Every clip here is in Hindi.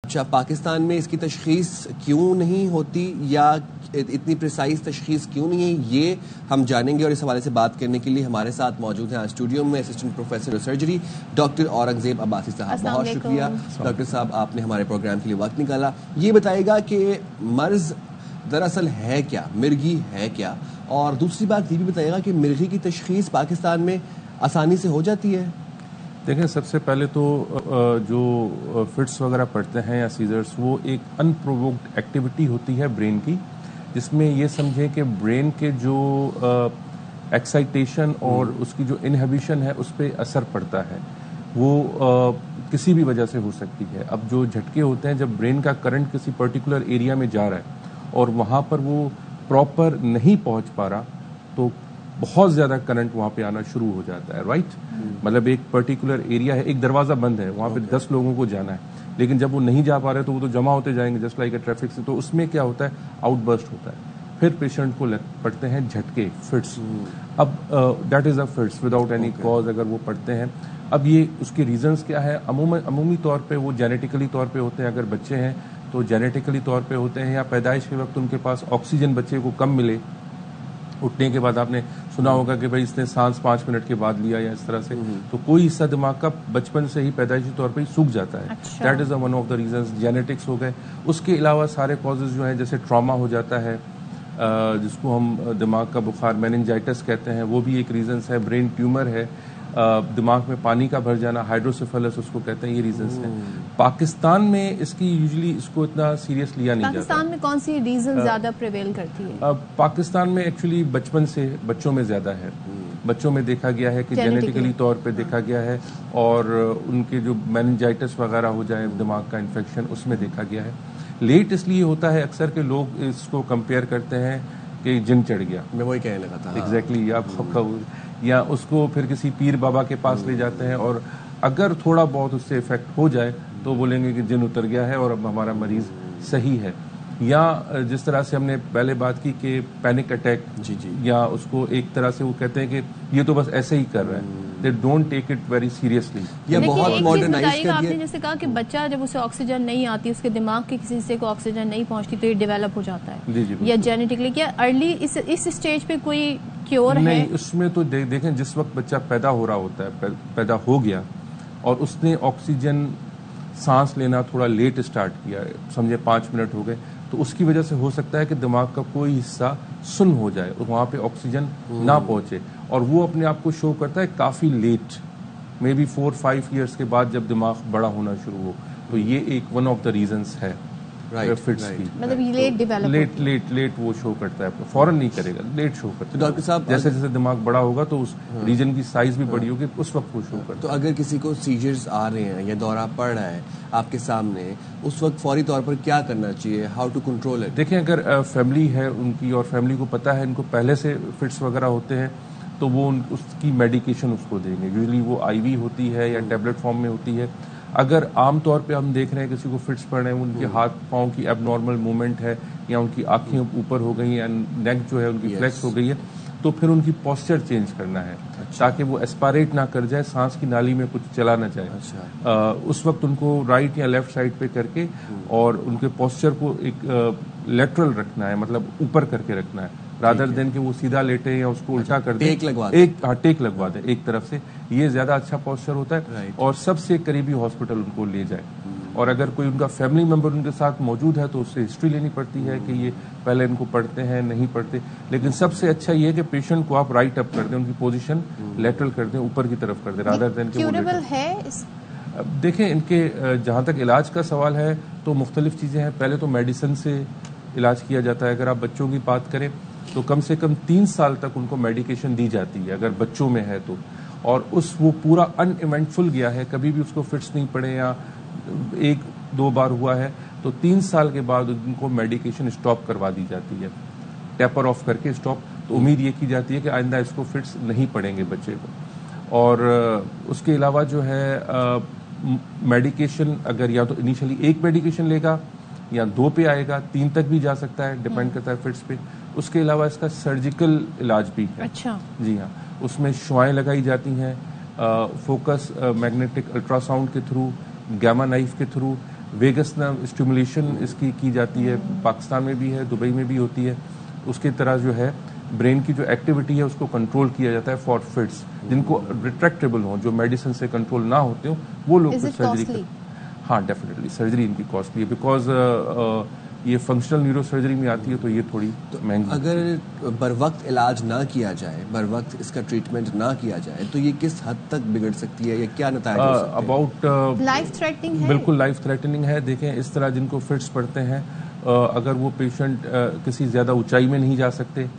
अच्छा, पाकिस्तान में इसकी तशखीस क्यों नहीं होती या इतनी प्रिसाइज तशखीस क्यों नहीं है, ये हम जानेंगे। और इस हवाले से बात करने के लिए हमारे साथ मौजूद हैं आज स्टूडियो में assistant professor of surgery doctor Aurangzeb Abbasi साहब। बहुत शुक्रिया डॉक्टर साहब, आपने हमारे प्रोग्राम के लिए वक्त निकाला। ये बताइएगा कि मर्ज दरअसल है क्या, मिर्गी है क्या, और दूसरी बात ये भी बताइएगा कि मिर्गी की तशखीस पाकिस्तान में आसानी से हो जाती है? देखें, सबसे पहले तो जो फिट्स वगैरह पड़ते हैं या सीजर्स, वो एक अनप्रोवोक्ड एक्टिविटी होती है ब्रेन की, जिसमें ये समझें कि ब्रेन के जो एक्साइटेशन और उसकी जो इनहिबिशन है उस पर असर पड़ता है। वो किसी भी वजह से हो सकती है। अब जो झटके होते हैं, जब ब्रेन का करंट किसी पर्टिकुलर एरिया में जा रहा है और वहाँ पर वो प्रॉपर नहीं पहुँच पा रहा, तो बहुत ज़्यादा करंट वहाँ पे आना शुरू हो जाता है। राइट, मतलब एक पर्टिकुलर एरिया है, एक दरवाज़ा बंद है, वहाँ पे 10 लोगों को जाना है, लेकिन जब वो नहीं जा पा रहे तो वो तो जमा होते जाएंगे जस्ट लाइक ए ट्रैफिक से। तो उसमें क्या होता है, आउटबर्स्ट होता है, फिर पेशेंट को पड़ते हैं झटके, फिट्स। अब that is a fits without any cause अगर वो पड़ते हैं। अब ये उसके रीजंस क्या है? अमूमी तौर पे वो जेनेटिकली तौर पे होते हैं। अगर बच्चे हैं तो जेनेटिकली तौर पे होते हैं, या पैदाइश के वक्त उनके पास ऑक्सीजन बच्चे को कम मिले, उठने के बाद आपने सुना होगा कि भाई इसने सांस 5 मिनट के बाद लिया या इस तरह से, तो कोई हिस्सा दिमाग का बचपन से ही पैदाइशी तौर पे ही सूख जाता है। That is one of the reasons. Genetics हो गए। उसके अलावा सारे कॉजेज जो हैं, जैसे ट्रॉमा हो जाता है, जिसको हम दिमाग का बुखार मेनिंजाइटिस कहते हैं, वो भी एक रीजंस है। ब्रेन ट्यूमर है, दिमाग में पानी का भर जाना, हाइड्रोसेफेलस उसको कहते हैं, ये रीजंस हैं। पाकिस्तान में इसकी यूजुअली इसको इतना सीरियस लिया नहीं जाता। पाकिस्तान में कौन सी रीजन ज्यादा प्रिवेल करती है? पाकिस्तान में एक्चुअली बचपन से बच्चों में ज्यादा है। बच्चों में देखा गया है कि जेनेटिकली तौर पे देखा गया है, और उनके जो मेनिंजाइटिस वगैरह हो जाए, दिमाग का इन्फेक्शन, उसमें देखा गया है। लेट इसलिए होता है अक्सर के लोग इसको कंपेयर करते हैं कि जिन चढ़ गया। मैं वही कहने लगा था। एग्जैक्टली, आप या उसको फिर किसी पीर बाबा के पास ले जाते हैं, और अगर थोड़ा बहुत उससे इफेक्ट हो जाए तो बोलेंगे कि जिन उतर गया है और अब हमारा मरीज सही है। या जिस तरह से हमने पहले बात की कि पैनिक अटैक, या उसको एक तरह से वो कहते हैं कि ये तो बस ऐसे ही कर रहा है, they don't take it very seriously. ये बहुत मॉडर्नाइज कर आपने जैसे कहा कि बच्चा जब उसे ऑक्सीजन नहीं आती, उसके दिमाग के किसी हिस्से को ऑक्सीजन नहीं पहुंचती, तो ये डेवलप हो जाता है। या जेनेटिकली, क्या अर्ली इस स्टेज पे कोई क्योर है? नहीं, उसमें तो देखें, जिस वक्त बच्चा पैदा हो रहा होता है, पैदा हो गया और उसने ऑक्सीजन सांस लेना थोड़ा लेट स्टार्ट किया, समझे 5 मिनट हो गए, तो उसकी वजह से हो सकता है कि दिमाग का कोई हिस्सा सुन्न हो जाए और वहाँ पे ऑक्सीजन ना पहुँचे, और वो अपने आप को शो करता है काफ़ी लेट, मे बी 4-5 ईयर्स के बाद जब दिमाग बड़ा होना शुरू हो। तो ये एक वन ऑफ द रीजंस है फिट्स की। मतलब लेट डेवलप, लेट वो शो करता है, फौरन नहीं करेगा, लेट शो करता है। डॉक्टर साहब, जैसे जैसे दिमाग बड़ा होगा तो उस रीजन की साइज भी बड़ी होगी, उस वक्त वो शो करता है। तो अगर किसी को सीजर्स आ रहे हैं या दौरा पड़ रहा है आपके सामने, उस वक्त फौरी तौर पर क्या करना चाहिए? How to control it? देखें, अगर फैमिली है उनकी और फैमिली को पता है इनको पहले से फिट्स वगैरह होते हैं, तो वो उसकी मेडिकेशन उसको देंगे। यूजुअली वो आईवी होती है या टैबलेट फॉर्म में होती है। अगर आम तौर पे हम देख रहे हैं किसी को फिट्स पड़ रहे हैं, उनके हाथ पाँव की एबनॉर्मल मूवमेंट है, या उनकी आंखें ऊपर हो गई, या नेक जो है उनकी फ्लेक्स हो गई है, तो फिर उनकी पोस्चर चेंज करना है। ताकि वो एस्पायरेट ना कर जाए, सांस की नाली में कुछ चला ना जाए। उस वक्त उनको राइट या लेफ्ट साइड पे करके और उनके पोस्चर को एक लेटरल रखना है, मतलब ऊपर करके रखना है, रादर देन कि वो सीधा लेटे या उसको उल्टा कर दे। टेक लगवा दे एक तरफ से, ये ज्यादा अच्छा पोस्चर होता है। और सबसे करीबी हॉस्पिटल उनको ले जाए। और अगर कोई उनका फैमिली मेंबर उनके साथ मौजूद है तो उससे हिस्ट्री लेनी पड़ती है कि ये पहले इनको पढ़ते हैं नहीं पढ़ते। लेकिन सबसे अच्छा ये है कि पेशेंट को आप राइट अप कर दें, उनकी पोजीशन लेटरल कर दें, ऊपर की तरफ कर दें, रादर देन कि क्यूरेबल है। देखें, इनके जहाँ तक इलाज का सवाल है तो मुख्तलिफ चीज़ें हैं। पहले तो मेडिसिन से इलाज किया जाता है। अगर आप बच्चों की बात करें तो कम से कम 3 साल तक उनको मेडिकेशन दी जाती है अगर बच्चों में है तो। और वो पूरा अनइवेंटफुल गया है, कभी भी उसको फिट्स नहीं पड़े या 1-2 बार हुआ है, तो 3 साल के बाद उनको मेडिकेशन स्टॉप करवा दी जाती है, टैपर ऑफ करके स्टॉप। तो उम्मीद ये की जाती है कि आइंदा इसको फिट्स नहीं पड़ेंगे बच्चे को। और उसके अलावा जो है मेडिकेशन, अगर या तो इनिशियली 1 मेडिकेशन लेगा या 2 पे आएगा, 3 तक भी जा सकता है, डिपेंड करता है फिट्स पे। उसके अलावा इसका सर्जिकल इलाज भी है। अच्छा। जी हाँ, उसमें शुआएं लगाई जाती हैं, फोकस मैग्नेटिक अल्ट्रासाउंड के थ्रू, गैमा नाइफ के थ्रू, वेगस नर्व स्टिमुलेशन इसकी की जाती है, पाकिस्तान में भी है, दुबई में भी होती है। उसकी तरह जो है ब्रेन की जो एक्टिविटी है उसको कंट्रोल किया जाता है फॉर फिट्स जिनको रिट्रैक्टेबल हो, जो मेडिसिन से कंट्रोल ना होते हो, वो लोग फिर सर्जरी। हाँ, डेफिनेटली सर्जरी इनकी कॉस्टली है, बिकॉज ये फंक्शनल न्यूरो सर्जरी में आती है तो ये थोड़ी महंगी। अगर बर वक्त इलाज ना किया जाए, बर वक्त इसका ट्रीटमेंट ना किया जाए, तो ये किस हद तक बिगड़ सकती है या क्या नतीजे हो सकते हैं? अबाउट लाइफ थ्रेटनिंग है। बिल्कुल लाइफ थ्रेटनिंग है। देखें, इस तरह जिनको फिट्स पड़ते हैं, अगर वो पेशेंट किसी ज़्यादा ऊंचाई में नहीं जा सकते,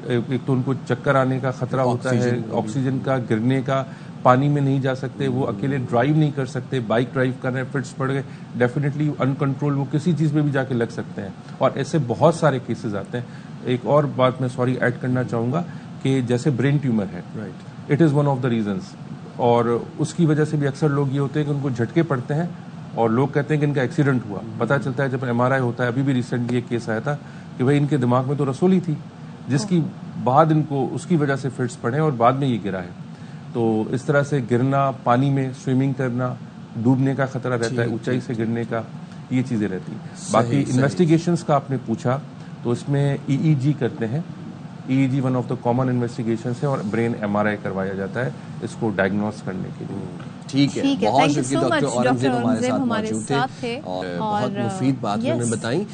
एक तो उनको चक्कर आने का खतरा होता है, ऑक्सीजन का गिरने का, पानी में नहीं जा सकते, वो अकेले ड्राइव नहीं कर सकते, बाइक ड्राइव कर रहे हैं, फिट्स पड़ गए, डेफिनेटली अनकंट्रोल वो किसी चीज़ में भी जाके लग सकते हैं। और ऐसे बहुत सारे केसेस आते हैं। एक और बात मैं ऐड करना चाहूँगा कि जैसे ब्रेन ट्यूमर है, right, it is one of the reasons, और उसकी वजह से भी अक्सर लोग ये होते हैं कि उनको झटके पड़ते हैं और लोग कहते हैं कि इनका एक्सीडेंट हुआ। पता चलता है जब MRI होता है, अभी भी रिसेंटली एक केस आया था कि भाई इनके दिमाग में तो रसोली थी, जिसकी बाद इनको उसकी वजह से फिट्स पड़े और बाद में ये गिरा है। तो इस तरह से गिरना, पानी में स्विमिंग करना, डूबने का खतरा रहता है, ऊंचाई से गिरने का, ये चीज़ें रहती हैं। बाकी इन्वेस्टिगेशंस का आपने पूछा, तो इसमें EEG करते हैं। EEG one of the common investigations है और ब्रेन MRI करवाया जाता है इसको डायग्नोस करने के लिए। ठीक है, बहुत शुक्रिया डॉक्टर औरंगजेब हमारे साथ मौजूद थे और बहुत मुफीद बात उन्होंने बताई।